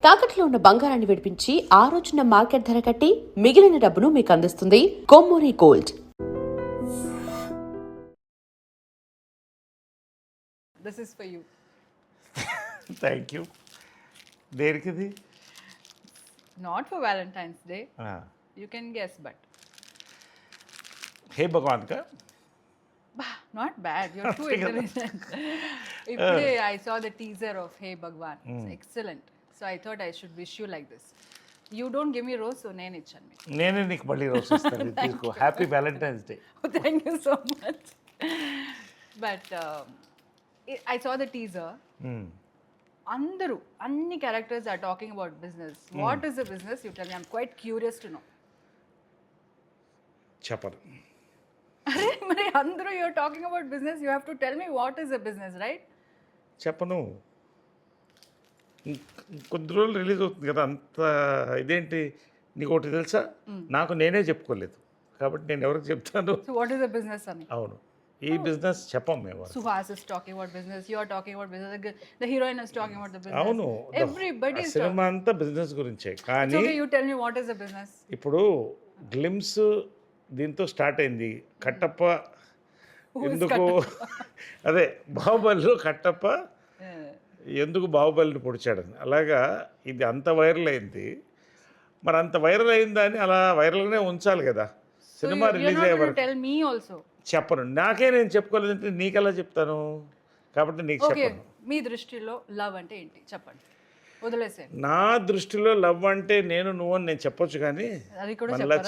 తాకట్లో ఉన్న బంగారాన్ని విడిపించి ఆ రోజున మార్కెట్ ధర కట్టి మిగిలిన డబ్బును మీకు అందిస్తుంది Kommuri gold. This is for you. Thank you. దేనికిది? Not for Valentine's Day. You can guess, but hey Bhagwan కా? not bad. You're too intelligent. Today I saw the teaser of Hey Bhagwan. It's excellent. So I thought I should wish you like this. You don't give me rose, so నేను ఇచ్చాను మీకు. నేనే నీకు మళ్ళీ రోజు ఇస్తాను. తీసుకో. Happy Valentine's day. Thank you so much. But I saw the teaser. అందరూ అన్ని characters are talking about business. What is the business? You tell me. I'm quite curious to know. చెప్పను. అరే మరి అందరూ you are talking about business, you have to tell me what is the business, right? చెప్పను. కొద్ది రోజులు release అవుతుంది కదా, అంత ఇదేంటి? నీకు ఒకటి తెలుసా, నాకు నేనే చెప్పుకోలేదు కాబట్టి నేను ఎవరికి చెప్తాను? So what is the business అని? అవును, ఈ బిజినెస్ చెప్పం మేము. Suhas is talking about business, you are talking about business, the heroine is talking about the business. అవును, ఎవ్రీబడీ ఇస్ సినిమా అంతా బిజినెస్ గురించే. కానీ okay, you tell me what is the business. ఇప్పుడు గ్లిమ్స్ దీంతో స్టార్ట్ అయింది. కట్టప్ప ఎందుకు, అదే బాహుబలిలో కట్టప్ప ఎందుకు బాహుబలిని పొడిచాడని, అలాగా ఇది అంత వైరల్ అయింది. మరి అంత వైరల్ అయిందని అలా వైరల్గానే ఉంచాలి కదా. సినిమా రిలీజ్ అయ్యే వరకు చెప్పను. నాకే నేను చెప్పుకోలేదంటే నీకెలా చెప్తాను? కాబట్టి నీకు చెప్పను. మీ దృష్టిలో లవ్ అంటే ఏంటి చెప్పండి, వదిలేసేయండి. నా దృష్టిలో లవ్ అంటే నేను నువ్వు అని నేను చెప్పొచ్చు, కానీ మళ్ళా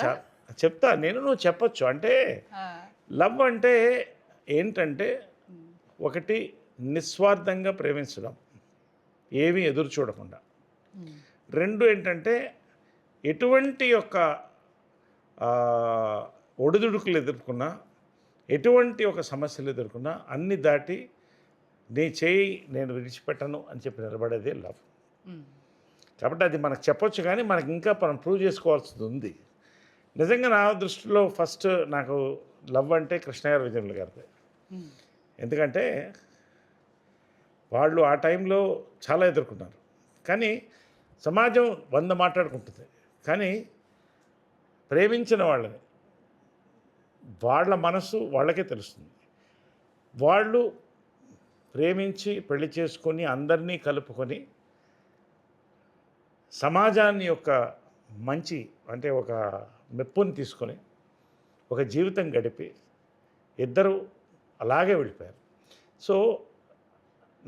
చెప్తా నేను నువ్వు చెప్పొచ్చు. అంటే లవ్ అంటే ఏంటంటే ఒకటి నిస్వార్థంగా ప్రేమించడం, ఏమీ ఎదురు చూడకుండా. రెండు ఏంటంటే ఎటువంటి యొక్క ఒడిదుడుకులు ఎదుర్కొన్నా, ఎటువంటి ఒక సమస్యలు ఎదుర్కొన్నా అన్ని దాటి నీ చేయి నేను విడిచిపెట్టను అని చెప్పి నిలబడేదే లవ్. కాబట్టి అది మనకు చెప్పొచ్చు, కానీ మనకి ఇంకా మనం ప్రూవ్ చేసుకోవాల్సింది ఉంది. నిజంగా నా దృష్టిలో ఫస్ట్ నాకు లవ్ అంటే కృష్ణ గారు, విజయములు గారిదే. ఎందుకంటే వాళ్ళు ఆ టైంలో చాలా ఎదుర్కొన్నారు. కానీ సమాజం 100 మాట్లాడుకుంటుంది, కానీ ప్రేమించిన వాళ్ళని వాళ్ళ మనసు వాళ్ళకే తెలుస్తుంది. వాళ్ళు ప్రేమించి పెళ్లి చేసుకొని అందరినీ కలుపుకొని సమాజాన్ని యొక్క మంచి అంటే ఒక మెప్పుని తీసుకొని ఒక జీవితం గడిపి ఇద్దరు అలాగే వెళ్ళిపోయారు. సో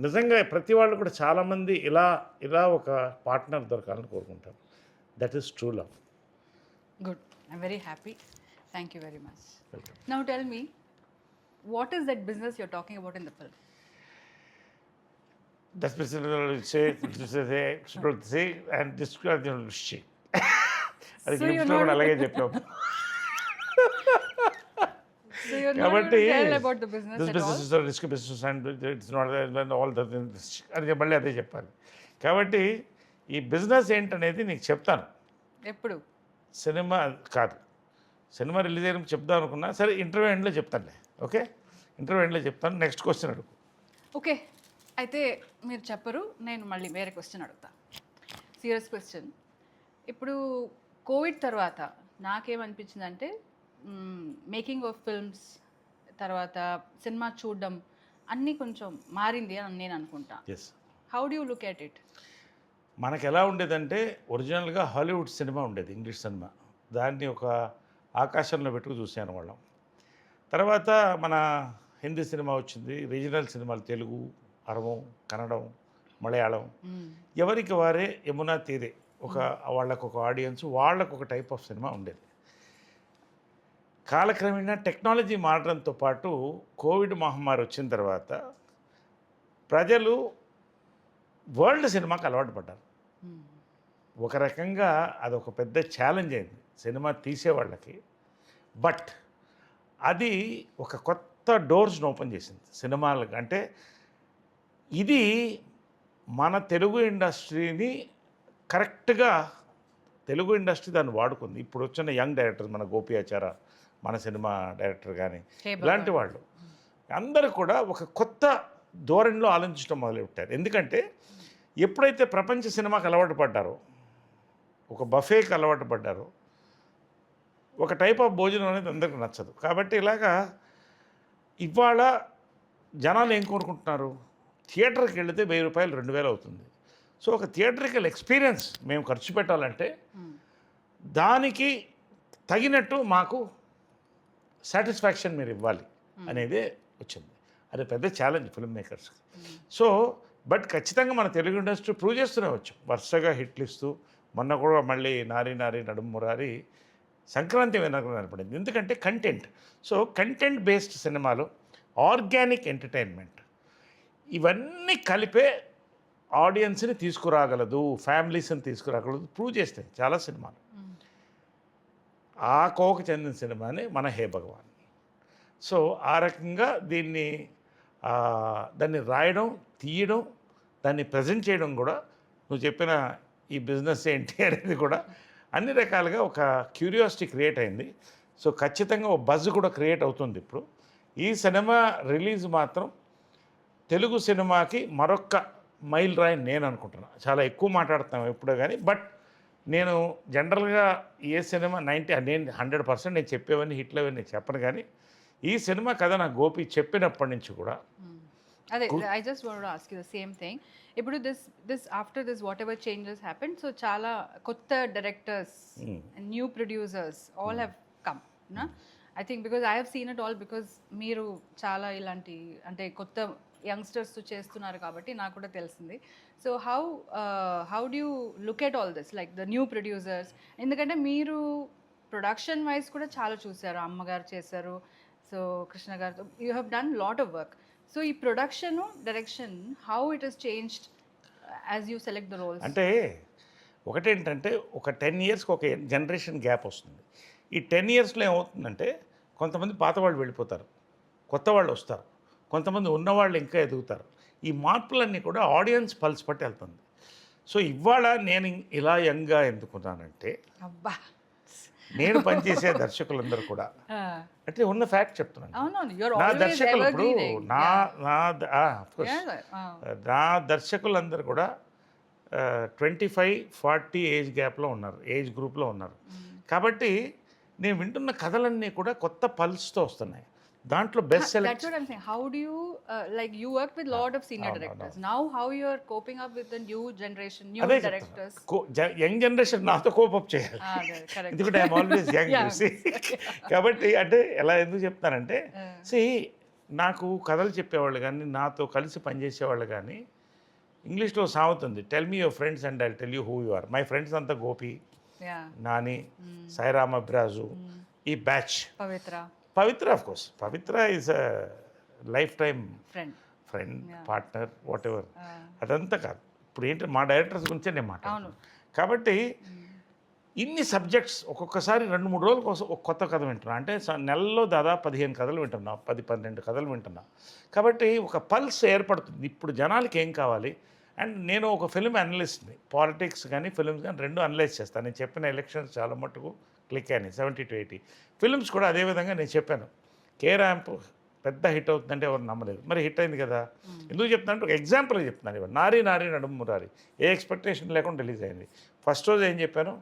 నిజంగా ప్రతి వాళ్ళు కూడా చాలామంది ఇలా ఒక పార్ట్నర్ దొరకాలని కోరుకుంటారు. That is true love. Good, I'm very happy. Thank you very much. Now tell me, what is that business you are talking about in the film? That business and describe అది గ్లిమ్స్లో కూడా అలాగే చెప్పాము. కాబట్టి risk business and it's not all అది మళ్ళీ అదే చెప్పాలి. కాబట్టి ఈ బిజినెస్ ఏంటనేది నీకు చెప్తాను. ఎప్పుడు? సినిమా కాదు, సినిమా రిలీజ్ అయినప్పుడు చెప్దాం అనుకున్నా. సరే, ఇంటర్వ్యూ ఎండ్లో చెప్తానులే. ఓకే, ఇంటర్వ్యూ ఎండ్లో చెప్తాను. నెక్స్ట్ క్వశ్చన్ అడుగు. ఓకే, అయితే మీరు చెప్పరు, నేను మళ్ళీ వేరే క్వశ్చన్ అడుగుతా. Serious question. ఇప్పుడు కోవిడ్ తర్వాత నాకేమనిపించిందంటే మేకింగ్ ఆఫ్ ఫిల్మ్స్ తర్వాత సినిమా చూడడం అన్నీ కొంచెం మారింది అని నేను అనుకుంటా. Yes. How do you look at it? మనకు ఎలా ఉండేదంటే ఒరిజినల్గా హాలీవుడ్ సినిమా ఉండేది, ఇంగ్లీష్ సినిమా. దాన్ని ఒక ఆకాశంలో పెట్టుకు చూసాను వాళ్ళం. తర్వాత మన హిందీ సినిమా వచ్చింది, రీజనల్ సినిమాలు తెలుగు, అరవం, కన్నడం, మలయాళం, ఎవరికి వారే యమునా తీరే ఒక వాళ్ళకు ఒక ఆడియన్స్, వాళ్ళకు ఒక టైప్ ఆఫ్ సినిమా ఉండేది. కాలక్రమేణా టెక్నాలజీ మారడంతో పాటు కోవిడ్ మహమ్మారి వచ్చిన తర్వాత ప్రజలు వరల్డ్ సినిమాకి అలవాటు పడ్డారు. ఒక రకంగా అదొక పెద్ద ఛాలెంజ్ అయింది సినిమా తీసేవాళ్ళకి. బట్ అది ఒక కొత్త డోర్స్ని ఓపెన్ చేసింది సినిమాలకు. అంటే ఇది మన తెలుగు ఇండస్ట్రీని కరెక్ట్గా, తెలుగు ఇండస్ట్రీ దాన్ని వాడుకుంది. ఇప్పుడు వచ్చిన యంగ్ డైరెక్టర్స్, మన గోపియాచార, మన సినిమా డైరెక్టర్ కానీ ఇలాంటి వాళ్ళు అందరూ కూడా ఒక కొత్త ధోరణిలో ఆలోచించడం మొదలుపెట్టారు. ఎందుకంటే ఎప్పుడైతే ప్రపంచ సినిమాకి అలవాటు పడ్డారో, ఒక బఫేకి అలవాటు పడ్డారో, ఒక టైప్ ఆఫ్ భోజనం అనేది అందరికీ నచ్చదు. కాబట్టి ఇలాగా ఇవాళ జనాలు ఏం కోరుకుంటున్నారు, థియేటర్కి వెళితే 1000 రూపాయలు 2000 అవుతుంది. సో ఒక థియేటర్కల్ ఎక్స్పీరియన్స్ మేము ఖర్చు పెట్టాలంటే దానికి తగినట్టు మాకు సాటిస్ఫాక్షన్ మీరు ఇవ్వాలి అనేదే వచ్చింది. అది పెద్ద ఛాలెంజ్ ఫిల్మ్ మేకర్స్కి. సో బట్ ఖచ్చితంగా మన తెలుగు ఇండస్ట్రీ ప్రూవ్ చేస్తూనే వచ్చాం, వరుసగా హిట్లు ఇస్తూ. మొన్న కూడా మళ్ళీ నారి నారి నడుము మురారి సంక్రాంతి వెనక నిలబడింది. ఎందుకంటే కంటెంట్. సో కంటెంట్ బేస్డ్ సినిమాలు, ఆర్గానిక్ ఎంటర్టైన్మెంట్, ఇవన్నీ కలిపే ఆడియన్స్ని తీసుకురాగలదు, ఫ్యామిలీస్ని తీసుకురాగలదు ప్రూవ్ చేస్తాయి చాలా సినిమాలు. ఆ కోవకు చెందిన సినిమానే మన హే భగవాన్. సో ఆ రకంగా దాన్ని రాయడం, తీయడం, దాన్ని ప్రజెంట్ చేయడం కూడా, నువ్వు చెప్పిన ఈ బిజినెస్ ఏంటి అనేది కూడా అన్ని రకాలుగా ఒక క్యూరియాసిటీ క్రియేట్ అయింది. సో ఖచ్చితంగా ఒక బజ్ కూడా క్రియేట్ అవుతుంది ఇప్పుడు. ఈ సినిమా రిలీజ్ మాత్రం తెలుగు సినిమాకి మరొక మైల్ రాయి నేను అనుకుంటున్నాను. చాలా ఎక్కువ మాట్లాడుతాం ఎప్పుడో కానీ, బట్ నేను జనరల్గా ఏ సినిమా నేను 100% నేను చెప్పేవన్నీ హిట్లు అవన్నీ నేను చెప్పను. కానీ ఈ సినిమా కథ నాకు గోపి చెప్పినప్పటి నుంచి కూడా అదే I just want to ask you the same thing. ఇప్పుడు this after this whatever changes happen, so చాలా కొత్త directors and new producers all have come నా. I think because I have seen it all, because మీరు చాలా ఇలాంటి అంటే కొత్త youngsters చేస్తున్నారు కాబట్టి నాకు కూడా తెలిసింది. So how do you look at all this, like the new producers? ఎందుకంటే మీరు ప్రొడక్షన్ వైజ్ కూడా చాలా చూసారు, అమ్మగారు చేశారు, సో కృష్ణ గారితో you have done lot of work. So ఈ production direction how it has changed as you select the roles? అంటే ఒకటేంటంటే ఒక 10 yearsకి ఒక జనరేషన్ గ్యాప్ వస్తుంది. ఈ 10 yearsలో ఏమవుతుందంటే కొంతమంది పాత వాళ్ళు వెళ్ళిపోతారు, కొత్త వాళ్ళు వస్తారు, కొంతమంది ఉన్నవాళ్ళు ఇంకా ఎదుగుతారు. ఈ మార్పులన్నీ కూడా ఆడియన్స్ పల్స్ పట్టి వెళ్తుంది. సో ఇవాళ నేను ఇలా యంగ్గా ఎందుకున్నానంటే, అబ్బా నేను పనిచేసే దర్శకులందరూ కూడా అంటే ఉన్న ఫ్యాక్ట్ చెప్తున్నాను. నా దర్శకులు ఇప్పుడు నా దర్శకులందరూ కూడా 25-40 ఏజ్ గ్యాప్లో ఉన్నారు, ఏజ్ గ్రూప్లో ఉన్నారు. కాబట్టి నేను వింటున్న కథలన్నీ కూడా కొత్త పల్స్తో వస్తున్నాయి. దాంట్లో best select. That's what I'm saying. How do you like you worked with lot of senior directors. Now how you are coping up with the new generation, new directors? Young generation నాతో cope up చేయాలి, ఎందుకంటే I'm always young చూసి. కాబట్టి అంటే ఎలా ఎందుకు చెప్తానంటే, నాకు కథలు చెప్పేవాళ్ళు కానీ, నాతో కలిసి పనిచేసేవాళ్ళు కానీ, ఇంగ్లీష్లో సాగుతుంది, tell me your friends and I tell you who you are. My friends అంతా గోపి, నాని, సాయిరామ్ అబ్రాజు, ఈ batch. Pavitra of course, Pavitra is a lifetime friend, partner, whatever. అదంతా కాదు, ఇప్పుడు ఏంటి మా డైరెక్టర్స్ గురించే నేను మాట్లాడుతున్నాను. కాబట్టి ఇన్ని సబ్జెక్ట్స్ ఒక్కొక్కసారి 2-3 రోజుల కోసం ఒక కొత్త కథ వింటున్నా అంటే నెలలో దాదాపు 15 కథలు వింటున్నా, 10-12 కథలు వింటున్నా. కాబట్టి ఒక పల్స్ ఏర్పడుతుంది ఇప్పుడు జనాలకి ఏం కావాలి. అండ్ నేను ఒక ఫిల్మ్ అనలిస్ట్ని, పాలిటిక్స్ కానీ ఫిల్మ్స్ కానీ 2 అనలైజ్ చేస్తాను. నేను చెప్పిన ఎలక్షన్స్ చాలా మట్టుకు క్లిక్ అయినాయి, 70-80 ఫిల్మ్స్ కూడా అదేవిధంగా నేను చెప్పాను. కే ర్యాంప్ పెద్ద హిట్ అవుతుందంటే ఎవరు నమ్మలేదు, మరి హిట్ అయింది కదా. ఎందుకు చెప్తానంటే ఒక ఎగ్జాంపుల్ చెప్తున్నాను. ఇవాళ నారి నారి నడుము మురారి ఏ ఎక్స్పెక్టేషన్ లేకుండా రిలీజ్ అయింది. ఫస్ట్ రోజు ఏం చెప్పాను,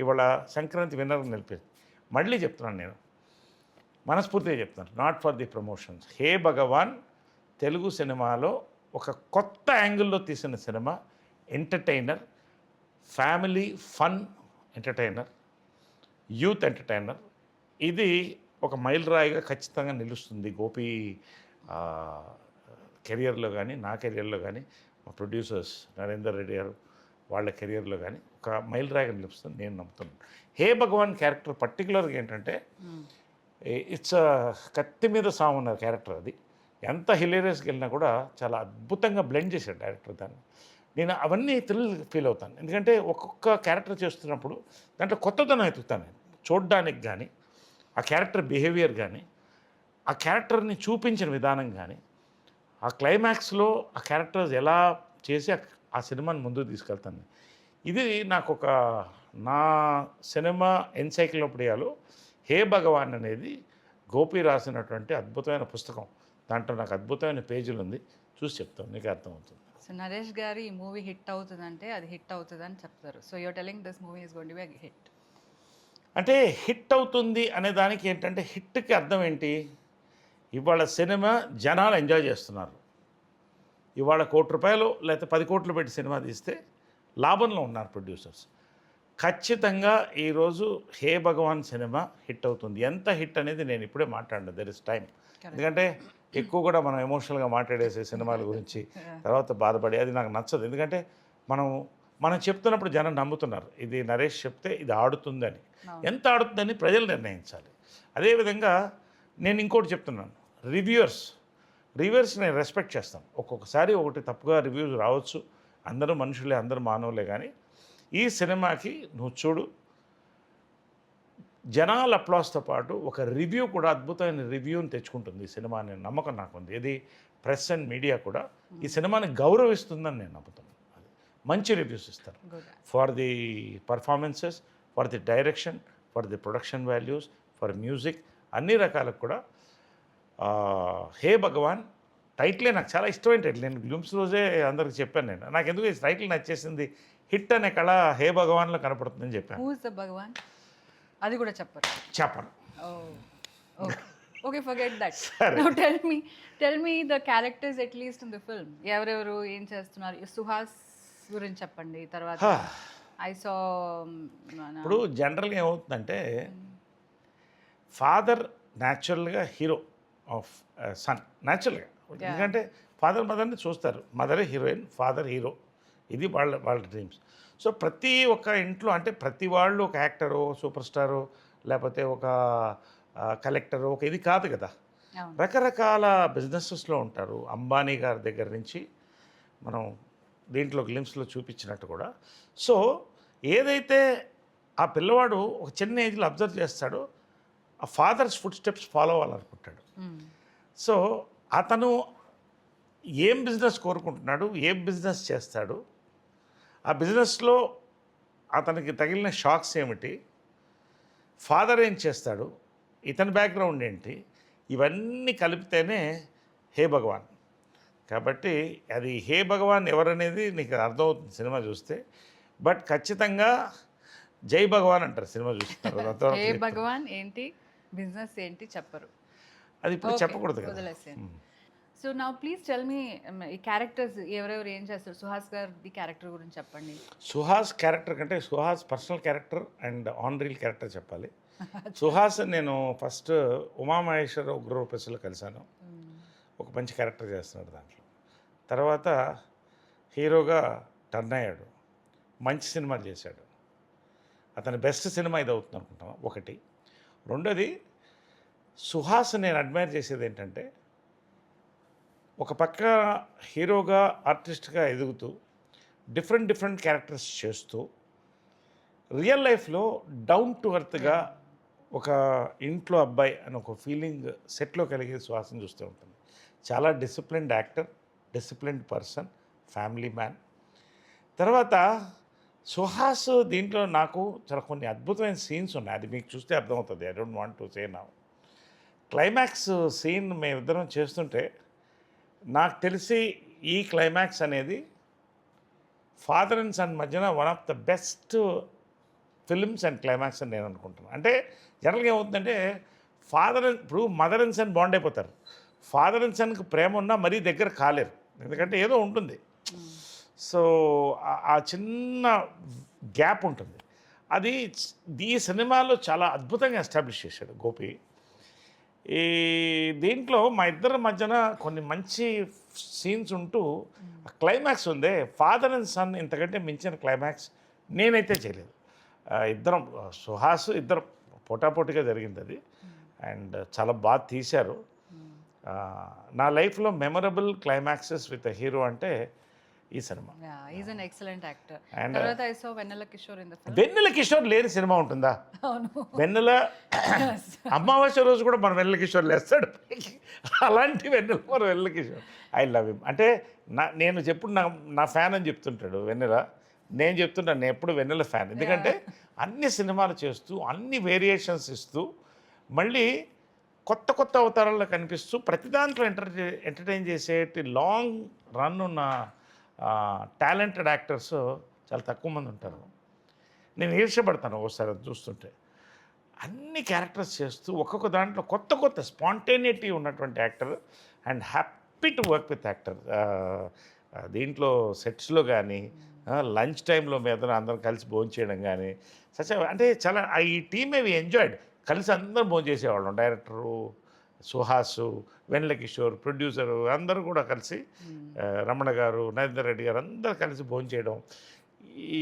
ఇవాళ సంక్రాంతి విన్నర్ని నిలిపేది. మళ్ళీ చెప్తున్నాను, నేను మనస్ఫూర్తిగా చెప్తున్నాను, నాట్ ఫర్ ది ప్రమోషన్స్. హే భగవాన్ తెలుగు సినిమాలో ఒక కొత్త యాంగిల్లో తీసిన cinema, entertainer, family fun entertainer, youth entertainer. ఇది ఒక మైలురాయిగా ఖచ్చితంగా నిలుస్తుంది గోపి కెరియర్లో కానీ, నా కెరియర్లో కానీ, మా ప్రొడ్యూసర్స్ నరేందర్ రెడ్డి గారు వాళ్ళ కెరియర్లో కానీ ఒక మైలురాయిగా నిలుస్తుంది నేను నమ్ముతున్నాను. హే భగవాన్ క్యారెక్టర్ పర్టికులర్గా ఏంటంటే ఇట్స్ కత్తి మీద సామున్న క్యారెక్టర్. అది ఎంత హిలేరియస్కి వెళ్ళినా కూడా చాలా అద్భుతంగా బ్లెండ్ చేశాడు డైరెక్టర్ దాన్ని. నేను అవన్నీ ఫీల్ అవుతాను, ఎందుకంటే ఒక్కొక్క క్యారెక్టర్ చేస్తున్నప్పుడు దాంట్లో కొత్తదనం ఎత్తుతాను నేను చూడ్డానికి. కానీ ఆ క్యారెక్టర్ బిహేవియర్ కానీ, ఆ క్యారెక్టర్ని చూపించిన విధానం కానీ, ఆ క్లైమాక్స్లో ఆ క్యారెక్టర్స్ ఎలా చేసి ఆ సినిమాని ముందుకు తీసుకెళ్తాను. ఇది నాకు ఒక నా సినిమా ఎన్సైక్లోపీడియాలో హే భగవాన్ అనేది గోపి రాసినటువంటి అద్భుతమైన పుస్తకం. దాంట్లో నాకు అద్భుతమైన పేజీలు ఉంది, చూసి చెప్తాను, నీకు అర్థమవుతుంది. సో నరేష్ గారి ఈ మూవీ హిట్ అవుతుందంటే అది హిట్ అవుతుందని చెప్తారు. So you're telling this movie is going to be a hit. అంటే హిట్ అవుతుంది అనే దానికి ఏంటంటే హిట్కి అర్థం ఏంటి? ఇవాళ సినిమా జనాలు ఎంజాయ్ చేస్తున్నారు. ఇవాళ ₹1,00,00,000 లేకపోతే 10 కోట్లు పెట్టి సినిమా తీస్తే లాభంలో ఉన్నారు ప్రొడ్యూసర్స్. ఖచ్చితంగా ఈరోజు హే భగవాన్ సినిమా హిట్ అవుతుంది. ఎంత హిట్ అనేది నేను ఇప్పుడే మాట్లాడను, దెర్ ఇస్ టైం. ఎందుకంటే ఎక్కువ కూడా మనం ఎమోషనల్గా మాట్లాడేసే సినిమాల గురించి తర్వాత బాధపడి అది నాకు నచ్చదు. ఎందుకంటే మనం చెప్తున్నప్పుడు జనం నమ్ముతున్నారు, ఇది నరేష్ చెప్తే ఇది ఆడుతుందని. ఎంత ఆడుతుందని ప్రజలు నిర్ణయించాలి. అదేవిధంగా నేను ఇంకోటి చెప్తున్నాను, రివ్యూవర్స్ నేను రెస్పెక్ట్ చేస్తాను. ఒక్కొక్కసారి ఒకటి తప్పుగా రివ్యూస్ రావచ్చు, అందరూ మనుషులే, అందరూ మానవులే. కానీ ఈ సినిమాకి నువ్వు చూడు, జనాల అప్లాస్తో పాటు ఒక రివ్యూ కూడా అద్భుతమైన రివ్యూని తెచ్చుకుంటుంది ఈ సినిమా అనే నమ్మకం నాకుంది. ఇది ప్రెస్ అండ్ మీడియా కూడా ఈ సినిమాని గౌరవిస్తుందని నేను నమ్ముతాను. మంచి రివ్యూస్ ఇస్తారు for the performances, for the direction, for the production values, for music, అన్ని రకాలకు కూడా. హే భగవాన్ టైటిలే నాకు చాలా ఇష్టమైన టైటిల్. నేను గ్లిమ్స్ రోజే అందరికి చెప్పాను. నాకు ఎందుకు ఈ టైటిల్ నచ్చేసింది, హిట్ అనే కళ హే భగవాన్లో కనపడుతుందని చెప్పాను. హూ ఇస్ ద భగవాన్ అది కూడా చెప్పను. Okay, forget that. Now tell me the characters at least in the film. ఎవరెవరు ఏం చేస్తున్నారు? సుహాస్ గురించి చెప్పండి. తర్వాత ఐ సా ఇప్పుడు జనరల్గా ఏమవుతుందంటే ఫాదర్ న్యాచురల్గా హీరో ఆఫ్ సన్, న్యాచురల్గా. ఎందుకంటే ఫాదర్ మదర్ని చూస్తారు, మదరే హీరోయిన్, ఫాదర్ హీరో. ఇది వాళ్ళ డ్రీమ్స్. సో ప్రతి ఒక్క ఇంట్లో అంటే ప్రతి వాళ్ళు ఒక యాక్టరో, సూపర్ స్టారో, లేకపోతే ఒక కలెక్టరో, ఒక ఇది కాదు కదా. రకరకాల బిజినెసెస్లో ఉంటారు. అంబానీ గారి దగ్గర నుంచి మనం దీంట్లో గ్లిమ్స్లో చూపించినట్టు కూడా. సో ఏదైతే ఆ పిల్లవాడు ఒక చిన్న ఏజ్లో అబ్జర్వ్ చేస్తాడో ఆ ఫాదర్స్ ఫుడ్ స్టెప్స్ ఫాలో అవ్వాలనుకుంటాడు. సో అతను ఏం బిజినెస్ కోరుకుంటున్నాడు, ఏం బిజినెస్ చేస్తాడు, ఆ బిజినెస్లో అతనికి తగిలిన షాక్స్ ఏమిటి, ఫాదర్ ఏం చేస్తాడు, ఇతని బ్యాక్గ్రౌండ్ ఏంటి, ఇవన్నీ కలిపితేనే హే భగవాన్. కాబట్టి అది హే భగవాన్ ఎవరనేది నీకు అర్థమవుతుంది సినిమా చూస్తే. బట్ ఖచ్చితంగా జై భగవాన్ అంటారు సినిమా చూస్తారు. హే భగవాన్ ఏంటి, బిజినెస్ ఏంటి చెప్పరు, అది ఇప్పుడు చెప్పకూడదు కదా. సో నా ప్లీజ్ టెల్ మీ ఈ క్యారెక్టర్స్ ఎవరెవరు ఏం చేస్తారు. సుహాస్ గారి క్యారెక్టర్ గురించి చెప్పండి. సుహాస్ క్యారెక్టర్ కంటే Suhas personal character and on reel character చెప్పాలి. సుహాస్ నేను ఫస్ట్ ఉమామహేశ్వర ఉగ్రరూపేశ్లో కలిశాను. ఒక మంచి క్యారెక్టర్ చేస్తున్నాడు దాంట్లో. తర్వాత హీరోగా టర్న్ అయ్యాడు, మంచి సినిమాలు చేశాడు. అతని బెస్ట్ సినిమా ఇది అవుతుంది అనుకుంటాను ఒకటి. రెండోది సుహాస్ నేను అడ్మైర్ చేసేది ఏంటంటే ఒక పక్క హీరోగా ఆర్టిస్ట్గా ఎదుగుతూ డిఫరెంట్ క్యారెక్టర్స్ చేస్తూ రియల్ లైఫ్లో డౌన్ టు ఎర్త్గా ఒక ఇంట్లో అబ్బాయి అని ఒక ఫీలింగ్ సెట్లో కలిగే సుహాస్ని చూస్తూ ఉంటుంది. చాలా disciplined actor, disciplined person, family man. తర్వాత సుహాస్ దీంట్లో నాకు చాలా కొన్ని అద్భుతమైన సీన్స్ ఉన్నాయి, అది మీకు చూస్తే అర్థమవుతుంది. I don't want to say now. Climax scene మేమిద్దరం చేస్తుంటే నాకు తెలిసి ఈ క్లైమాక్స్ అనేది ఫాదర్ అండ్ సన్ మధ్యన one of the best films and climax అని నేను అనుకుంటున్నాను. అంటే జనరల్గా ఏమవుతుందంటే ఇప్పుడు మదర్ అండ్ సన్ బాండ్ అయిపోతారు. ఫాదర్ అండ్ సన్కి ప్రేమ ఉన్నా మరీ దగ్గర కాలేరు, ఎందుకంటే ఏదో ఉంటుంది. సో ఆ చిన్న గ్యాప్ ఉంటుంది. అది ఈ సినిమాలో చాలా అద్భుతంగా ఎస్టాబ్లిష్ చేశాడు గోపి. ఈ దీంట్లో మా ఇద్దరి మధ్యన కొన్ని మంచి సీన్స్ ఉంటూ క్లైమాక్స్ ఉందే, ఫాదర్ అండ్ సన్ ఇంతకంటే మించిన క్లైమాక్స్ నేనైతే చేయలేదు. ఇద్దరం సుహాస్ ఇద్దరం పోటాపోటీగా జరిగింది అది. అండ్ చాలా బాగా తీశారు. నా లైఫ్లో మెమరబుల్ క్లైమాక్సెస్ విత్ హీరో అంటే ఈ సినిమా. Is an excellent actor. తర్వాత I saw Vennela Kishore in the film. Vennela Kishore లేని సినిమా ఉంటుందా? వెన్నెల అమావాస్య రోజు కూడా మన వెన్నెల కిషోర్ లేస్తాడు. అలాంటి వెన్నెల కిషోర్ ఐ లవ్ హిమ్. అంటే నేను చెప్పుడు నా ఫ్యాన్ అని చెప్తుంటాడు వెన్నెల. నేను చెప్తుంటాను నేను ఎప్పుడు వెన్నెల ఫ్యాన్. ఎందుకంటే అన్ని సినిమాలు చేస్తూ అన్ని వేరియేషన్స్ ఇస్తూ మళ్ళీ కొత్త అవతారాల్లో కనిపిస్తూ ప్రతి దాంట్లో ఎంటర్టైన్ చేసేటి లాంగ్ రన్ ఉన్న టాలెంటెడ్ యాక్టర్స్ చాలా తక్కువ మంది ఉంటారు. నేను ఈర్ష్యపడతాను ఒకసారి అది చూస్తుంటే. అన్ని క్యారెక్టర్స్ చేస్తూ ఒక్కొక్క దాంట్లో కొత్త కొత్త స్పాంటేనిటీ ఉన్నటువంటి actor and happy to work with actor. దీంట్లో సెట్స్లో కానీ లంచ్ టైంలో మీద అందరం కలిసి భోంచేయడం కానీ అంటే చాలా ఈ టీమ్ వి ఎంజాయ్డ్. కలిసి అందరం భోంచేసేవాళ్ళం. డైరెక్టరు సుహాసు, వెన్నెల కిషోర్, ప్రొడ్యూసరు అందరూ కూడా కలిసి రమణ గారు, నరేందర్ రెడ్డి గారు అందరూ కలిసి భోంచేయడం. ఈ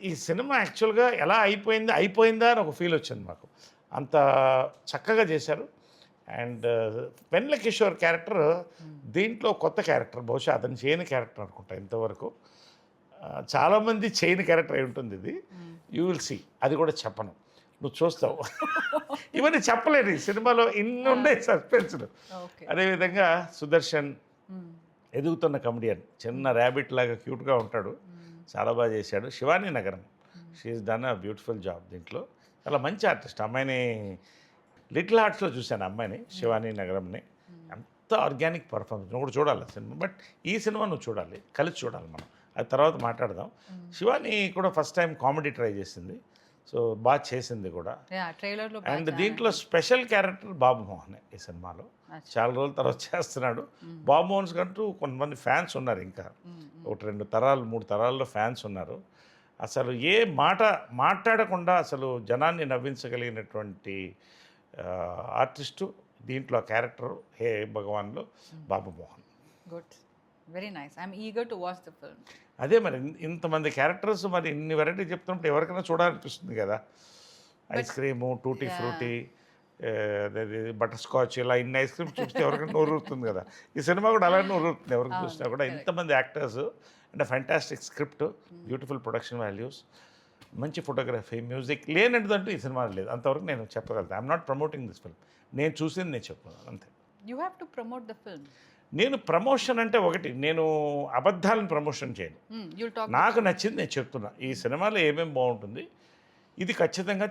ఈ సినిమా యాక్చువల్గా ఎలా అయిపోయిందా అని ఒక ఫీల్ వచ్చింది మాకు. అంత చక్కగా చేశారు. అండ్ వెన్నెల కిషోర్ క్యారెక్టర్ దీంట్లో కొత్త క్యారెక్టర్, బహుశా అతను చేయని క్యారెక్టర్ అనుకుంటా ఇంతవరకు. చాలామంది చేయని క్యారెక్టర్ అయి ఉంటుంది ఇది. You will see. అది కూడా చెప్పను, నువ్వు చూస్తావు. ఇవన్నీ చెప్పలేదు ఈ సినిమాలో, ఇన్ని ఉండే సస్పెన్స్లు. అదేవిధంగా సుదర్శన్ ఎదుగుతున్న కమెడియన్, చిన్న ర్యాబిట్ లాగా క్యూట్గా ఉంటాడు, చాలా బాగా చేశాడు. శివానీ నగరం, she's done a beautiful job దీంట్లో. చాలా మంచి ఆర్టిస్ట్. అమ్మాయిని లిటిల్ హార్ట్స్లో చూశాను, అమ్మాయిని శివానీ నగరంని. అంత ఆర్గానిక్ పర్ఫార్మెన్స్. నువ్వు కూడా చూడాలి సినిమా. బట్ ఈ సినిమా నువ్వు చూడాలి, కలిసి చూడాలి మనం. అది తర్వాత మాట్లాడదాం. శివానీ కూడా ఫస్ట్ టైం కామెడీ ట్రై చేసింది, సో బాగా చేసింది కూడా. అండ్ దీంట్లో స్పెషల్ క్యారెక్టర్ బాబు మోహన్ ఈ సినిమాలో. చాలా రోజుల తర్వాత చేస్తున్నాడు. బాబు మోహన్స్ కంటూ కొంతమంది ఫ్యాన్స్ ఉన్నారు, ఇంకా ఒకటి 2 తరాలు 3 తరాల్లో ఫ్యాన్స్ ఉన్నారు. అసలు ఏ మాట మాట్లాడకుండా అసలు జనాన్ని నవ్వించగలిగినటువంటి ఆర్టిస్టు దీంట్లో క్యారెక్టర్ హే భగవాన్లో Babu Mohan. Good, very nice. I'm eager to watch the film. అదే మరి ఇంతమంది క్యారెక్టర్స్, మరి ఇన్ని వెరైటీ చెప్తున్నప్పుడు ఎవరికైనా చూడాలనిపిస్తుంది కదా. Ice cream, tutti frutti, butter scotch, ఇలా ఇన్ని ఐస్ క్రీమ్స్ చూస్తే ఎవరికైనా నోరుతుంది కదా. ఈ సినిమా కూడా అలానే నోరుతుంది ఎవరికి చూసినా కూడా. ఇంతమంది actors and fantastic script, beautiful production values, మంచి ఫోటోగ్రఫీ, మ్యూజిక్ లేనటువంటూ ఈ సినిమా లేదు. అంతవరకు నేను చెప్పగలుగుతాను. I'm not promoting this film. నేను చూసింది నేను చెప్తున్నాను అంతే. You have to promote the film. నేను ప్రమోషన్ అంటే ఒకటి, నేను అబద్ధాలను ప్రమోషన్ చేయను. నాకు నచ్చింది నేను చెప్తున్నా. ఈ సినిమాలో ఏమేమి బాగుంటుంది, ఇది ఖచ్చితంగా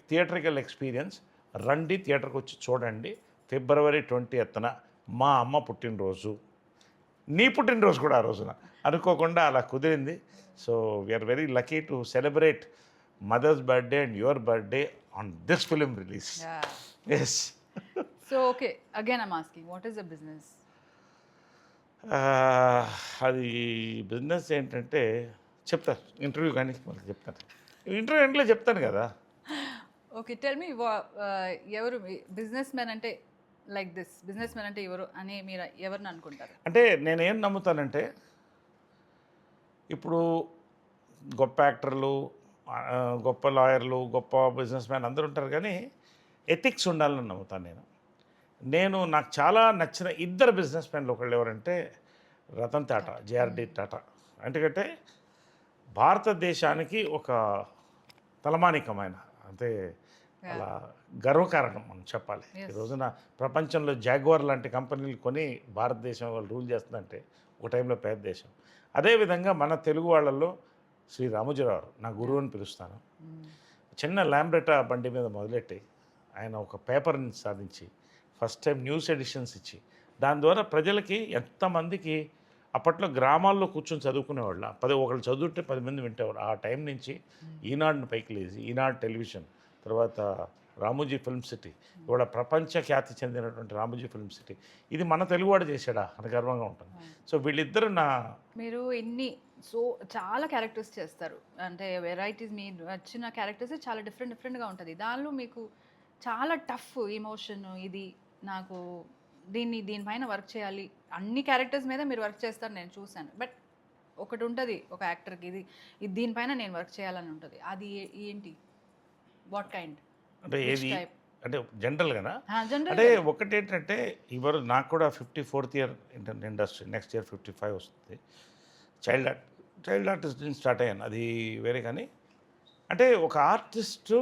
థియేటరికల్ ఎక్స్పీరియన్స్. రండి, థియేటర్కి వచ్చి చూడండి. February 20th మా అమ్మ పుట్టినరోజు, నీ పుట్టినరోజు కూడా ఆ రోజున అనుకోకుండా అలా కుదిరింది. So we are very lucky to celebrate mother's birthday and your birthday on this film release. Yes. So okay, again I'm asking, what is the business? అది బిజినెస్ ఏంటంటే చెప్తాను ఇంటర్వ్యూ కానీ మళ్ళీ చెప్తాను. ఇంటర్వ్యూ ఎంట్లో చెప్తాను కదా. ఓకే, టెల్ మీ, ఎవరు business man అంటే, లైక్ దిస్ బిజినెస్ మ్యాన్ అంటే ఎవరు అని మీరు ఎవరిని అనుకుంటారు? అంటే నేనేం నమ్ముతానంటే, ఇప్పుడు గొప్ప యాక్టర్లు, గొప్ప లాయర్లు, గొప్ప బిజినెస్ మ్యాన్ అందరూ ఉంటారు, కానీ ఎథిక్స్ ఉండాలని నమ్ముతాను నేను. నాకు చాలా నచ్చిన 2 బిజినెస్ మ్యాన్లు ఒకళ్ళు ఎవరంటే రతన్ టాటా, జేఆర్డి టాటా. ఎందుకంటే భారతదేశానికి ఒక తలమానికమైన, అంటే అలా గర్వకారణం మనం చెప్పాలి. ఈ రోజున ప్రపంచంలో జాగ్వార్ లాంటి కంపెనీలు కొని భారతదేశం వాళ్ళు రూల్ చేస్తుందంటే ఒక టైంలో పేద దేశం. అదేవిధంగా మన తెలుగు వాళ్ళల్లో శ్రీ రామోజీరావు నా గురువు అని పిలుస్తాను. చిన్న ల్యాంబ్రెటా బండి మీద మొదలెట్టి ఆయన ఒక పేపర్ని సాధించి ఫస్ట్ టైం న్యూస్ ఎడిషన్స్ ఇచ్చి, దాని ద్వారా ప్రజలకి ఎంతమందికి అప్పట్లో గ్రామాల్లో కూర్చొని చదువుకునేవాళ్ళు. ఒకళ్ళు చదువుంటే 10 మంది వింటేవాళ్ళు. ఆ టైం నుంచి ఈనాడుని పైకి లేచి, ఈనాడు టెలివిజన్, తర్వాత రామోజీ ఫిల్మ్ సిటీ, ఇవాళ ప్రపంచ ఖ్యాతి చెందినటువంటి రామోజీ ఫిల్మ్ సిటీ, ఇది మన తెలుగువాడు చేశాడా అని గర్వంగా ఉంటుంది. సో వీళ్ళిద్దరు మీరు చాలా క్యారెక్టర్స్ చేస్తారు, అంటే వెరైటీస్, మీ వచ్చిన క్యారెక్టర్స్ చాలా డిఫరెంట్గా ఉంటుంది. దానిలో మీకు చాలా టఫ్ ఎమోషన్, ఇది నాకు దీనిపైన వర్క్ చేయాలి, అన్ని క్యారెక్టర్స్ మీద మీరు వర్క్ చేస్తారు నేను చూశాను. బట్ ఒకటి ఉంటుంది ఒక యాక్టర్కి, ఇది దీనిపైన నేను వర్క్ చేయాలని ఉంటుంది. అది ఏంటి? What kind? అంటే ఏది అంటే జనరల్గానా? అంటే ఒకటి ఏంటంటే, ఇవాళ నాకు కూడా 54th year industry, next year 55 వస్తుంది. చైల్డ్ ఆర్టిస్ట్ నుంచి స్టార్ట్ అయ్యాను, అది వేరే. కానీ అంటే ఒక ఆర్టిస్టు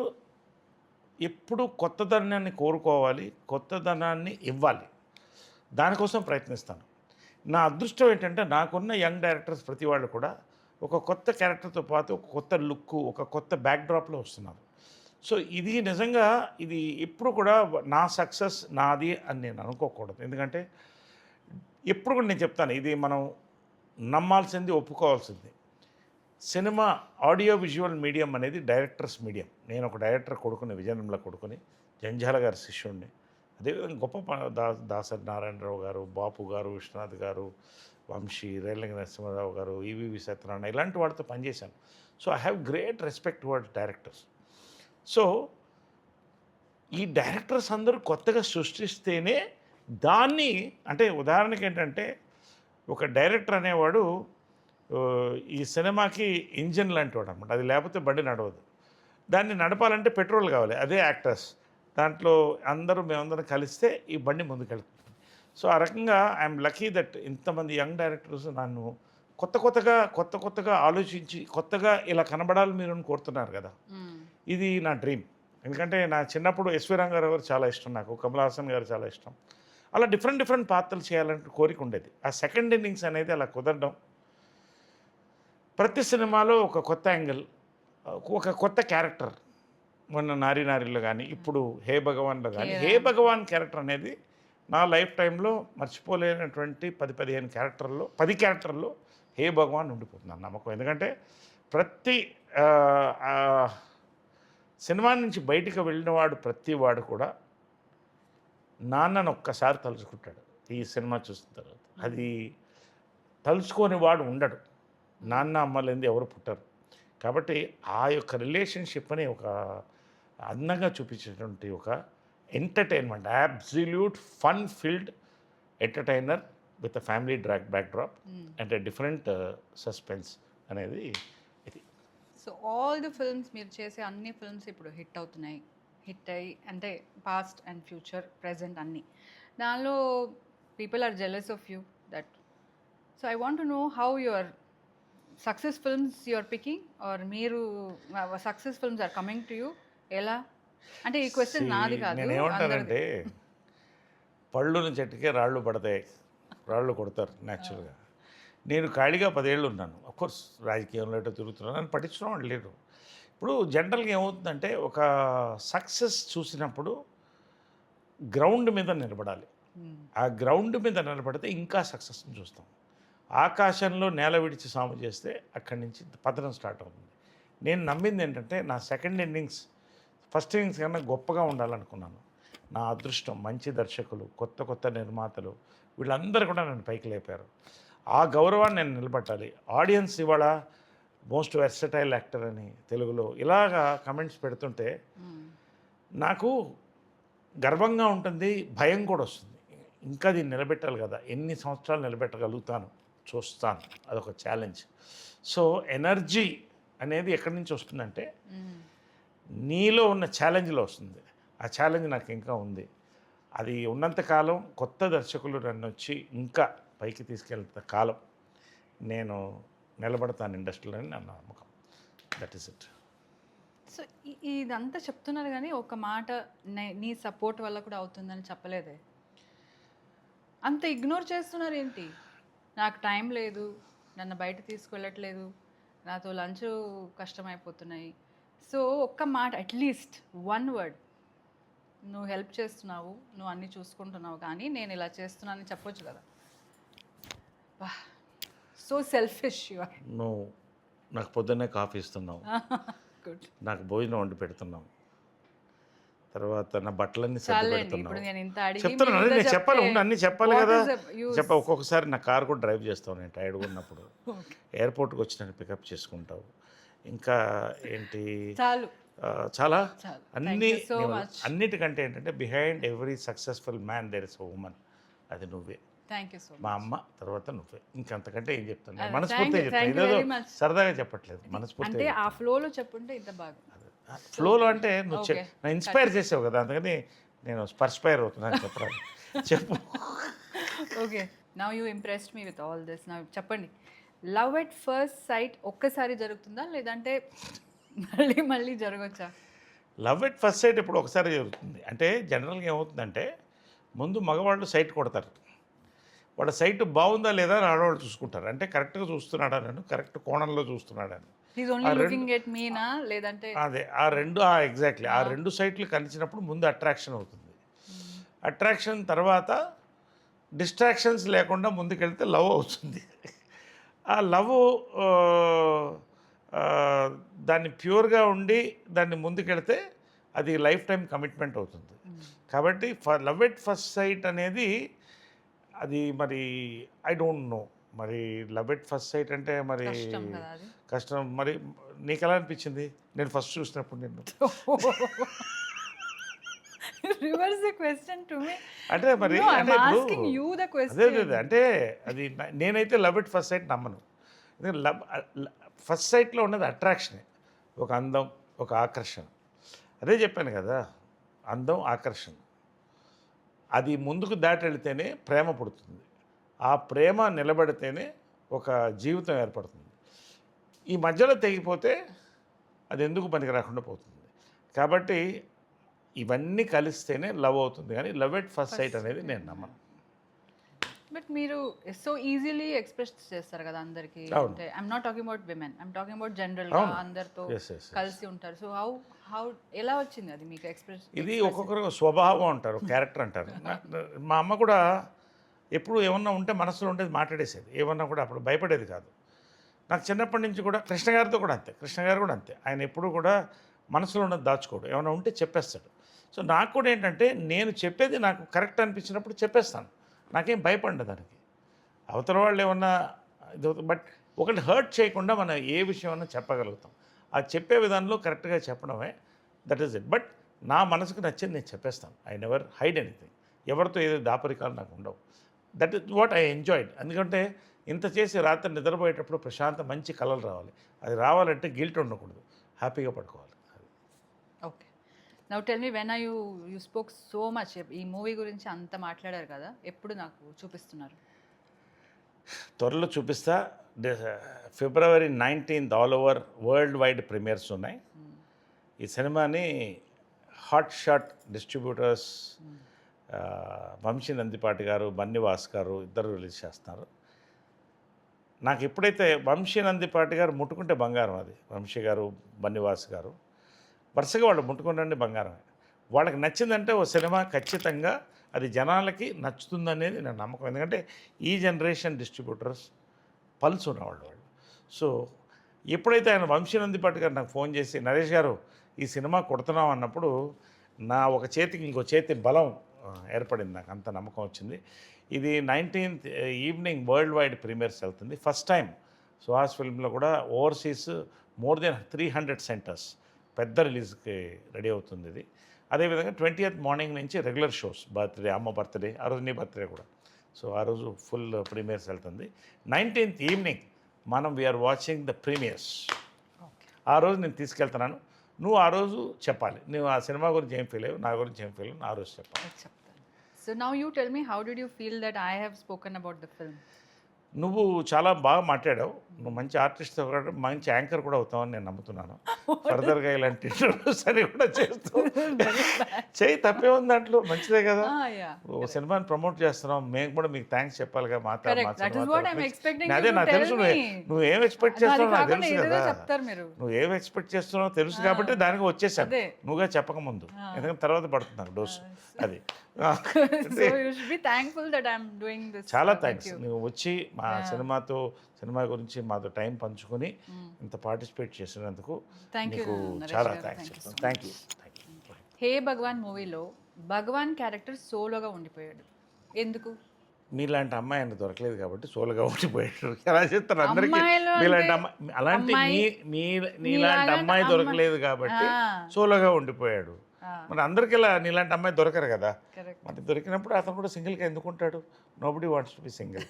ఎప్పుడు కొత్తదనాన్ని కోరుకోవాలి, కొత్తదనాన్ని ఇవ్వాలి, దానికోసం ప్రయత్నిస్తాను. నా అదృష్టం ఏంటంటే, నాకున్న యంగ్ డైరెక్టర్స్ ప్రతి వాళ్ళు కూడా ఒక కొత్త క్యారెక్టర్తో పాటు ఒక కొత్త లుక్, ఒక కొత్త బ్యాక్డ్రాప్లో వస్తున్నారు. సో ఇది నిజంగా ఇది ఎప్పుడు కూడా నా సక్సెస్ నాది అని నేను అనుకోకూడదు. ఎందుకంటే ఎప్పుడు కూడా నేను చెప్తాను, ఇది మనం నమ్మాల్సింది, ఒప్పుకోవాల్సింది. సినిమా ఆడియో విజువల్ మీడియం అనేది డైరెక్టర్స్ మీడియం. నేను ఒక డైరెక్టర్ కొడుకుని, విజయనిర్మల కొడుకుని, జంజాల గారి శిష్యుడిని. అదేవిధంగా గొప్ప దాసరి నారాయణరావు గారు, బాపు గారు, విశ్వనాథ్ గారు, వంశీ, రేలంగి నరసింహారావు గారు, ఈవీవి సత్యనారాయణ, ఇలాంటి వాళ్ళతో పనిచేశాను. So I have great respect towards directors. So ఈ డైరెక్టర్స్ అందరూ కొత్తగా సృష్టిస్తేనే దాన్ని, అంటే ఉదాహరణకి ఏంటంటే ఒక డైరెక్టర్ అనేవాడు ఈ సినిమాకి ఇంజిన్ లాంటి వాడు అనమాట. అది లేకపోతే బండి నడవదు. దాన్ని నడపాలంటే పెట్రోల్ కావాలి. అదే యాక్టర్స్. దాంట్లో మేమందరం కలిస్తే ఈ బండి ముందుకెళ్తుంది. సో ఆ రకంగా ఐఎమ్ లక్కీ దట్ ఇంతమంది యంగ్ డైరెక్టర్స్ నన్ను కొత్తగా ఆలోచించి కొత్తగా ఇలా కనబడాలి మీరు అని కోరుతున్నారు కదా. ఇది నా డ్రీమ్. ఎందుకంటే నా చిన్నప్పుడు ఎస్వి రంగారావు గారు చాలా ఇష్టం, నాకు కమల్ హాసన్ గారు చాలా ఇష్టం. అలా డిఫరెంట్ పాత్రలు చేయాలంటే కోరిక ఉండేది. ఆ సెకండ్ ఇన్నింగ్స్ అనేది అలా కుదరడం, ప్రతి సినిమాలో ఒక కొత్త యాంగిల్, ఒక కొత్త క్యారెక్టర్. మొన్న నారిలో కానీ, ఇప్పుడు హే భగవాన్లో కానీ, హే భగవాన్ క్యారెక్టర్ అనేది నా లైఫ్ టైంలో మర్చిపోలేనటువంటి 10-15 క్యారెక్టర్లో 10 క్యారెక్టర్లో హే భగవాన్ ఉండిపోతున్నాను నమ్మకం. ఎందుకంటే ప్రతి సినిమా నుంచి బయటికి వెళ్ళినవాడు ప్రతి వాడు కూడా నాన్నను ఒక్కసారి తలుచుకుంటాడు ఈ సినిమా చూసిన తర్వాత. అది తలుచుకోని వాడు ఉండడు. నాన్న అమ్మ లేనిది ఎవరు పుట్టరు. కాబట్టి ఆ యొక్క రిలేషన్షిప్ అని ఒక అందంగా చూపించేటువంటి ఒక entertainment, absolute fun field entertainer with a family backdrop and different suspense అనేది ఇది. సో ఆల్ ది ఫిల్మ్స్ మీరు చేసే అన్ని ఫిల్మ్స్ ఇప్పుడు హిట్ అవుతున్నాయి. హిట్ అయ్యి అంటే పాస్ట్ అండ్ ఫ్యూచర్ ప్రెజెంట్ అన్నీ. దానిలో people are jealous of you that. So I want to know how your success films you're picking or మీరు success films are coming to you. ఎలా అంటే ఈ క్వశ్చన్ నాది కాదు. నేను ఏమంటానంటే పళ్ళుని చెట్టుకే రాళ్ళు పడతాయి, రాళ్ళు కొడతారు న్యాచురల్గా. నేను ఖాళీగా 10 ఏళ్ళు ఉన్నాను. అఫ్కోర్స్ రాజకీయంలో ఎటో తిరుగుతున్నాను, అని పట్టించడం వాళ్ళు లేరు. ఇప్పుడు జనరల్గా ఏమవుతుందంటే ఒక సక్సెస్ చూసినప్పుడు గ్రౌండ్ మీద నిలబడాలి. ఆ గ్రౌండ్ మీద నిలబడితే ఇంకా సక్సెస్ని చూస్తాం. ఆకాశంలో నేల విడిచి సాము చేస్తే అక్కడి నుంచి పతనం స్టార్ట్ అవుతుంది. నేను నమ్మింది ఏంటంటే నా సెకండ్ ఇన్నింగ్స్ ఫస్ట్ ఇన్నింగ్స్ కన్నా గొప్పగా ఉండాలనుకున్నాను. నా అదృష్టం మంచి దర్శకులు, కొత్త నిర్మాతలు వీళ్ళందరూ కూడా నన్ను పైకి లేపారు. ఆ గౌరవాన్ని నేను నిలబెట్టాలి. ఆడియన్స్ ఇవాళ మోస్ట్ వెర్సటైల్ యాక్టర్ అని తెలుగులో ఇలాగా కమెంట్స్ పెడుతుంటే నాకు గర్వంగా ఉంటుంది, భయం కూడా వస్తుంది. ఇంకా దీన్ని నిలబెట్టాలి కదా, ఎన్ని సంవత్సరాలు నిలబెట్టగలుగుతాను చూస్తాను, అదొక ఛాలెంజ్. సో ఎనర్జీ అనేది ఎక్కడి నుంచి వస్తుందంటే నీలో ఉన్న ఛాలెంజ్లో వస్తుంది. ఆ ఛాలెంజ్ నాకు ఇంకా ఉంది. అది ఉన్నంతకాలం కొత్త దర్శకులు నన్ను వచ్చి ఇంకా పైకి తీసుకెళ్తే కాలం నేను నిలబడతాను ఇండస్ట్రీలో అని నా నమ్మకం. That is it. సో ఇదంతా చెప్తున్నారు కానీ ఒక మాట నీ సపోర్ట్ వల్ల కూడా అవుతుందని చెప్పలేదే. అంత ఇగ్నోర్ చేస్తున్నారు ఏంటి? నాకు టైం లేదు, నన్ను బయట తీసుకెళ్ళట్లేదు, నాతో లంచ్ కష్టమైపోతున్నాయి. సో ఒక్క మాట, అట్లీస్ట్ 1 వర్డ్, నువ్వు హెల్ప్ చేస్తున్నావు, నువ్వు అన్నీ చూసుకుంటున్నావు, కానీ నేను ఇలా చేస్తున్నానని చెప్పొచ్చు కదా. So selfish you are. నువ్వు నాకు పొద్దున్నే కాఫీ ఇస్తున్నావు, గుడ్, నాకు భోజనం వండి పెడుతున్నావు, తర్వాత నా బట్టలన్నీ సర్ది చాలండి. పెడుతున్నావు. ఇప్పుడు నేను ఇంత అడిగి చెప్తున్నాను, మీరు ఇంత నేను చెప్పాలి, చెప్తే అన్నీ చెప్పాలి what కదా. is the use? ఒక్కొక్కసారి నా కారు కూడా డ్రైవ్ చేస్తావు, నేను టైర్డ్గా ఉన్నప్పుడు ఎయిర్పోర్ట్కి వచ్చి నన్ను పికప్ చేసుకుంటావు. ఇంకా ఏంటి, చాలు చాలా చాలు. అన్ని Thank you so much. అన్నిటికంటే ఏంటంటే behind every successful man there is a woman. అది నువ్వే, థ్యాంక్ యూ సో మా మచ్. అమ్మ తర్వాత నువ్వే. ఇంకంతకంటే ఏం చెప్తాను, Thank మనస్ఫూర్తిగా you చెప్తాను. very ఇదేదో much. సరదాగా చెప్పట్లేదు, అంటే మనస్ఫూర్తిగా. ఆ ఫ్లోలో చెప్పుంటే ఇంత బాగా. ఫ్లోలో అంటే నువ్వు Okay. నా ఇన్స్పైర్ చేసావు కదా, అందుకని నేను స్పర్స్పైర్ అవుతున్నాను చెప్పరాదు. చెప్పు. Okay, now you impressed me with all this. Now చెప్పండి, లవ్ ఎట్ ఫస్ట్ సైట్ ఒక్కసారి జరుగుతుందా లేదంటే మళ్ళీ జరగచ్చా? లవ్ ఎట్ ఫస్ట్ సైట్ ఇప్పుడు ఒకసారి జరుగుతుంది. అంటే జనరల్గా ఏమవుతుందంటే ముందు మగవాళ్ళు సైట్ కొడతారు, వాళ్ళ సైట్ బాగుందా లేదా అని ఆడవాళ్ళు చూసుకుంటారు. అంటే కరెక్ట్గా చూస్తున్నాడా, నన్ను కరెక్ట్ కోణంలో చూస్తున్నాడని. He's only looking at Meena లేదంటే అదే ఎగ్జాక్ట్లీ ఆ 2 సైట్లు కలిసినప్పుడు ముందు అట్రాక్షన్ అవుతుంది. అట్రాక్షన్ తర్వాత డిస్ట్రాక్షన్స్ లేకుండా ముందుకెళ్తే లవ్ అవుతుంది. ఆ లవ్ దాన్ని ప్యూర్గా ఉండి దాన్ని ముందుకెడితే అది లైఫ్ టైం కమిట్మెంట్ అవుతుంది. కాబట్టి లవ్ ఎట్ ఫస్ట్ సైట్ అనేది అది మరి ఐ డోంట్ నో, మరి లవ్ ఎట్ ఫస్ట్ సైట్ అంటే మరి కష్టం కదా అది. కష్టం. మరి నీకు ఎలా అనిపించింది నేను ఫస్ట్ చూసినప్పుడు నిన్ను? Reverse the question to me. అంటే మరి No, I'm అంటే ఇప్పుడు asking you the question. అదే అంటే అది నేనైతే లవ్ ఎట్ ఫస్ట్ సైట్ నమ్మను. లవ్ ఫస్ట్ సైట్లో ఉన్నది అట్రాక్షనే, ఒక అందం, ఒక ఆకర్షణ. అదే చెప్పాను కదా, అందం, ఆకర్షణ. అది ముందుకు దాటి వెళితేనే ప్రేమ పుడుతుంది. ఆ ప్రేమ నిలబడితేనే ఒక జీవితం ఏర్పడుతుంది. ఈ మధ్యలో తెగిపోతే అది ఎందుకు పనికి రాకుండా పోతుంది. కాబట్టి ఇవన్నీ కలిస్తేనే లవ్ అవుతుంది, కానీ లవ్ ఎట్ ఫస్ట్ సైట్ అనేది నేను నమ్మను. బట్ మీరు సో ఈజీలీ ఎక్స్ప్రెస్ చేస్తారు కదా అందరికి. అవును. అంటే I'm not talking about women, I'm talking about general గా అవును. అందరితో Yes, yes, yes. కలిసి ఉంటారు. సో హౌ ఎలా వచ్చింది అది మీకు ఎక్స్ప్రెస్? ఇది ఒక్కొక్కరు స్వభావం అంటారు, క్యారెక్టర్ అంటారు. మా అమ్మ కూడా ఎప్పుడు ఏమన్నా ఉంటే మనసులో ఉండేది మాట్లాడేసేది, ఏమన్నా కూడా అప్పుడు భయపడేది కాదు. నాకు చిన్నప్పటి నుంచి కూడా కృష్ణ గారితో కూడా అంతే, కృష్ణ గారు కూడా అంతే. ఆయన ఎప్పుడు కూడా మనసులో ఉన్నది దాచుకోడు, ఏమైనా ఉంటే చెప్పేస్తాడు. సో నాకు కూడా ఏంటంటే నేను చెప్పేది నాకు కరెక్ట్ అనిపించినప్పుడు చెప్పేస్తాను, నాకేం భయపడదు దానికి. అవతల వాళ్ళు ఏమన్నా ఇది, బట్ ఒకటి హర్ట్ చేయకుండా మనం ఏ విషయం అన్నా చెప్పగలుగుతాం. ఆ చెప్పే విధానంలో కరెక్ట్గా చెప్పడమే, దట్ ఈస్ ఇట్. బట్ నా మనసుకు నచ్చింది నేను చెప్పేస్తాను. I never hide anything. ఎవరితో ఏదో దాపరికాలు నాకు ఉండవు. That is what I enjoyed. ఎందుకంటే ఇంత చేసి రాత్రి నిద్రపోయేటప్పుడు ప్రశాంత మంచి కలలు రావాలి. అది రావాలంటే గిల్ట్ ఉండకూడదు, హ్యాపీగా పడుకోవాలి. Okay, now tell me, when are you spoke so much, ఈ మూవీ గురించి అంత మాట్లాడారు కదా, ఎప్పుడు నాకు చూపిస్తున్నారు? త్వరలో చూపిస్తా. February 19th all over world wide premieres ఉన్నాయి. ఈ సినిమాని hot shot distributors Vamsi Nandipati garu, Bunny Vas గారు ఇద్దరు రిలీజ్ చేస్తున్నారు. నాకు ఎప్పుడైతే వంశీ నందిపాటి గారు ముట్టుకుంటే బంగారం, అది వంశీ గారు, బన్నివాస్ గారు వరుసగా వాళ్ళు ముట్టుకుంటే బంగారమే. వాళ్ళకి నచ్చిందంటే ఓ సినిమా ఖచ్చితంగా అది జనాలకి నచ్చుతుందనేది నా నమ్మకం. ఎందుకంటే ఈ జనరేషన్ డిస్ట్రిబ్యూటర్స్ పల్స్ ఉన్నవాళ్ళు వాళ్ళు. సో ఎప్పుడైతే ఆయన వంశీ నందిపాటి గారు నాకు ఫోన్ చేసి నరేష్ గారు ఈ సినిమా కొడుతున్నాం అన్నప్పుడు నా ఒక చేతికి ఇంకో చేతి బలం ఏర్పడింది, నాకు అంత నమ్మకం వచ్చింది. ఇది 19th evening world wide premieres వెళ్తుంది. ఫస్ట్ టైం సుహాస్ ఫిల్మ్లో కూడా ఓవర్సీస్ మోర్ దెన్ 300 సెంటర్స్ పెద్ద రిలీజ్కి రెడీ అవుతుంది ఇది. అదేవిధంగా 20th మార్నింగ్ నుంచి రెగ్యులర్ షోస్, బర్త్డే, అమ్మ బర్త్డే, ఆ రోజు నీ బర్త్డే కూడా, సో ఆ రోజు ఫుల్ ప్రీమియర్స్ వెళ్తుంది. 19th ఈవినింగ్ మనం వీఆర్ వాచింగ్ ద ప్రీమియర్స్. ఆ రోజు నేను తీసుకెళ్తున్నాను, నువ్వు ఆ రోజు చెప్పాలి, నువ్వు ఆ సినిమా గురించి ఏం ఫీల్ అయ్యావు, నా గురించి ఏం ఫీల్ అయ్యావు, ఆ రోజు చెప్పాలి. చెప్తాను. So now you tell me, how did you feel that I have spoken about the film? నువ్వు చాలా బాగా మాట్లాడావు, నువ్వు మంచి ఆర్టిస్ట్తో కూడా మంచి యాంకర్ కూడా అవుతావని నేను నమ్ముతున్నాను. ఫర్దర్గా ఇలాంటి ఇంటర్వ్యూస్ అని కూడా చేస్తూ చేయి, తప్పే ఉంది దాంట్లో, మంచిదే కదా. ఓ సినిమాని ప్రమోట్ చేస్తున్నాం, మేము కూడా మీకు థ్యాంక్స్ చెప్పాలిగా. అదే నాకు తెలుసు, నువ్వేం ఎక్స్పెక్ట్ చేస్తున్నావు నాకు తెలుసు కదా, నువ్వేం ఎక్స్పెక్ట్ చేస్తున్నావు తెలుసు కాబట్టి దానికి వచ్చేసాను, నువ్వుగా చెప్పకముందు, ఎందుకంటే తర్వాత పడుతుంది నాకు డోసు. అది చాలా థ్యాంక్స్, నువ్వు వచ్చి మా సినిమా గురించి మాతో టైం పంచుకొని ఇంత పార్టిసిపేట్ చేసినందుకు నీకు చాలా థ్యాంక్స్ చెప్తాను. Thank you. హే భగవాన్ మూవీలో భగవాన్ క్యారెక్టర్ సోలోగా ఉండిపోయాడు, ఎందుకు? మీలాంటి అమ్మాయి ఆయన దొరకలేదు కాబట్టి సోలోగా ఉండిపోయాడు. ఎలా చెప్తారు అందరికీ, అమ్మాయిలు మీలాంటి అమ్మాయి అలాంటి నీలాంటి అమ్మాయి దొరకలేదు కాబట్టి సోలోగా ఉండిపోయాడు. మరి అందరికీ ఇలా నీలాంటి అమ్మాయి దొరకరు కదా, మరి దొరికినప్పుడు అతను కూడా సింగిల్గా ఎందుకు ఉంటాడు? Nobody wants to be single.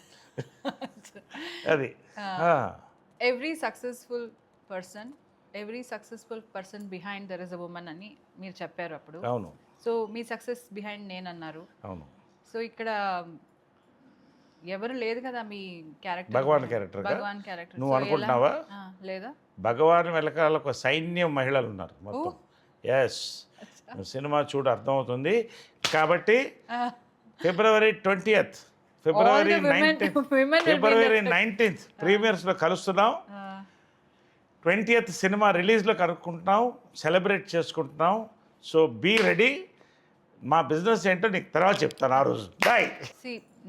అది every successful person behind there is a woman అని మీరు చెప్పారు అప్పుడు. అవును. సో మీ సక్సెస్ బిహైండ్ నేను అన్నారు. అవును. సో ఇక్కడ ఎవరు లేదు కదా మీ క్యారెక్టర్, భగవాన్ క్యారెక్టర్ నువ్వు అనుకుంటున్నావా? లేదా, భగవాన్ వెనకాల ఒక సైన్యం మహిళలు ఉన్నారు మొత్తం. ఎస్, సినిమా చూడు అర్థమవుతుంది. కాబట్టి ఫిబ్రవరి 19th ప్రీమియర్స్లో కలుస్తున్నాం. 20th సినిమా రిలీజ్లో కనుక్కుంటున్నాం, సెలబ్రేట్ చేసుకుంటున్నాం. So be ready. మా బిజినెస్ ఏంటో నీకు తర్వాత చెప్తాను ఆ రోజు. బాయ్.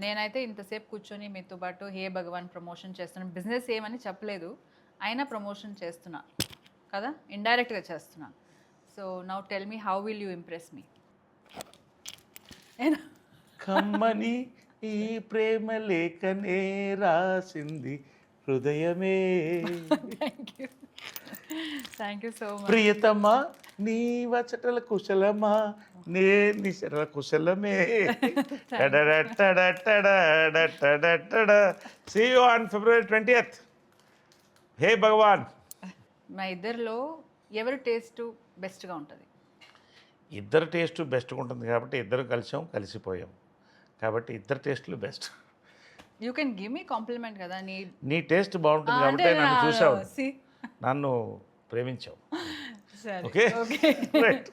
నేనైతే ఇంతసేపు కూర్చొని మీతో పాటు హే భగవాన్ ప్రమోషన్ చేస్తున్నాను. బిజినెస్ ఏమని చెప్పలేదు, అయినా ప్రమోషన్ చేస్తున్నా కదా, ఇండైరెక్ట్గా చేస్తున్నా. So now tell me, how will you impress మీ? కమ్మని ఈ ప్రేమ లేఖనే రాసింది హృదయమే. Thank you so much. ప్రియతమా నీ వచటల కుశలమా నే నిశల కుశలమే. See you on February 20th. హే భగవాన్. మా ఇద్దరిలో ఎవరి టేస్ట్ బెస్ట్గా ఉంటుంది? ఇద్దరు టేస్ట్ బెస్ట్గా ఉంటుంది కాబట్టి ఇద్దరు కలిసిపోయాం కాబట్టి ఇద్దరు టేస్ట్లు best. You can give me compliment కదా. నీ టేస్ట్ బాగుంటుంది కాబట్టి నన్ను చూసావు, నన్ను ప్రేమించావు. సరే ఓకే ఓకే రైట్.